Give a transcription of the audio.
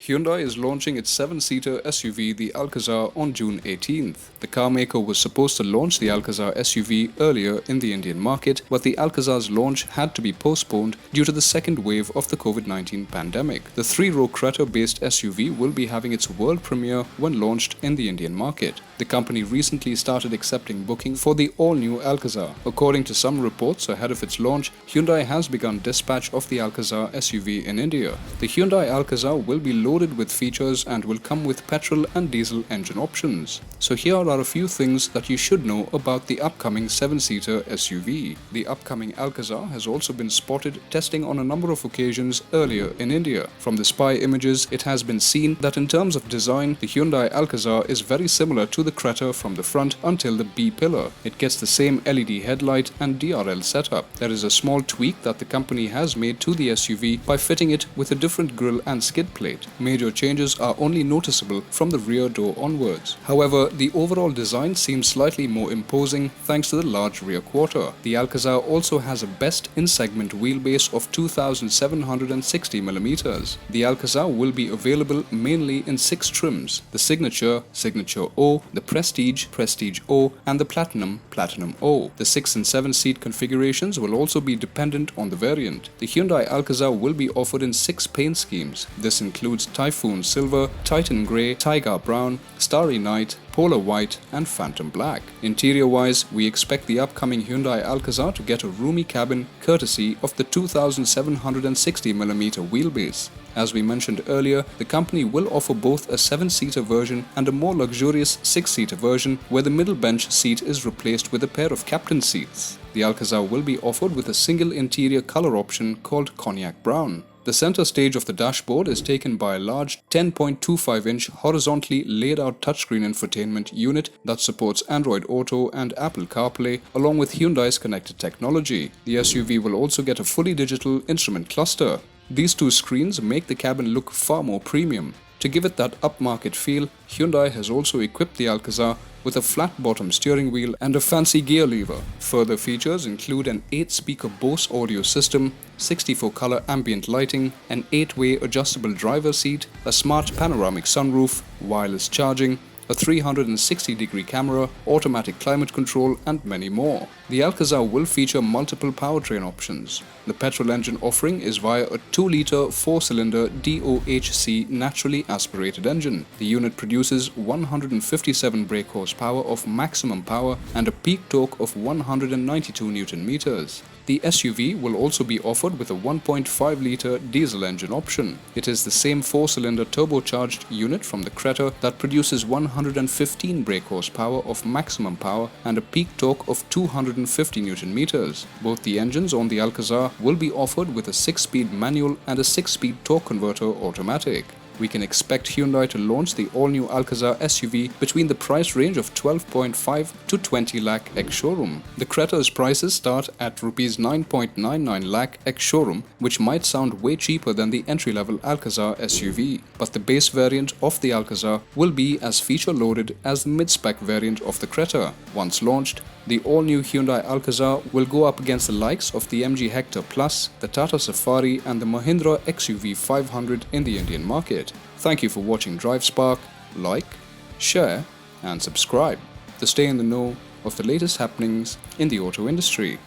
Hyundai is launching its 7-seater SUV, the Alcazar, on June 18th. The car maker was supposed to launch the Alcazar SUV earlier in the Indian market, but the Alcazar's launch had to be postponed due to the second wave of the COVID-19 pandemic. The 3-row Creta-based SUV will be having its world premiere when launched in the Indian market. The company recently started accepting booking for the all-new Alcazar. According to some reports ahead of its launch, Hyundai has begun dispatch of the Alcazar SUV in India. The Hyundai Alcazar will be loaded with features and will come with petrol and diesel engine options. So here are a few things that you should know about the upcoming 7-seater SUV. The upcoming Alcazar has also been spotted testing on a number of occasions earlier in India. From the spy images, it has been seen that in terms of design, the Hyundai Alcazar is very similar to the Creta from the front until the B-pillar. It gets the same LED headlight and DRL setup. There is a small tweak that the company has made to the SUV by fitting it with a different grille and skid plate. Major changes are only noticeable from the rear door onwards. However, the overall design seems slightly more imposing thanks to the large rear quarter. The Alcazar also has a best in-segment wheelbase of 2,760mm. The Alcazar will be available mainly in 6 trims: the Signature, Signature O, the Prestige, Prestige O, and the Platinum, Platinum O. The 6 and 7 seat configurations will also be dependent on the variant. The Hyundai Alcazar will be offered in 6 paint schemes. This includes Typhoon Silver, Titan Grey, Tiger Brown, Starry Night, Polar White, and Phantom Black. Interior-wise, we expect the upcoming Hyundai Alcazar to get a roomy cabin courtesy of the 2,760mm wheelbase. As we mentioned earlier, the company will offer both a 7-seater version and a more luxurious 6-seater version where the middle bench seat is replaced with a pair of captain seats. The Alcazar will be offered with a single interior color option called Cognac Brown. The center stage of the dashboard is taken by a large 10.25-inch horizontally laid out touchscreen infotainment unit that supports Android Auto and Apple CarPlay along with Hyundai's connected technology. The SUV will also get a fully digital instrument cluster. These 2 screens make the cabin look far more premium. To give it that upmarket feel, Hyundai has also equipped the Alcazar with a flat-bottom steering wheel and a fancy gear lever. Further features include an 8-speaker Bose audio system, 64-color ambient lighting, an 8-way adjustable driver seat, a smart panoramic sunroof, wireless charging, a 360-degree camera, automatic climate control, and many more. The Alcazar will feature multiple powertrain options. The petrol engine offering is via a 2-liter 4-cylinder DOHC naturally aspirated engine. The unit produces 157 brake horsepower of maximum power and a peak torque of 192 Nm. The SUV will also be offered with a 1.5-liter diesel engine option. It is the same 4-cylinder turbocharged unit from the Creta that produces 115 brake horsepower of maximum power and a peak torque of 250 Nm. Both the engines on the Alcazar will be offered with a 6-speed manual and a 6-speed torque converter automatic. We can expect Hyundai to launch the all-new Alcazar SUV between the price range of 12.5 to 20 lakh ex-showroom. The Creta's prices start at Rs 9.99 lakh ex-showroom, which might sound way cheaper than the entry-level Alcazar SUV. But the base variant of the Alcazar will be as feature-loaded as the mid-spec variant of the Creta. Once launched, the all-new Hyundai Alcazar will go up against the likes of the MG Hector Plus, the Tata Safari, and the Mahindra XUV 500 in the Indian market. Thank you for watching DriveSpark. Like, share, and subscribe to stay in the know of the latest happenings in the auto industry.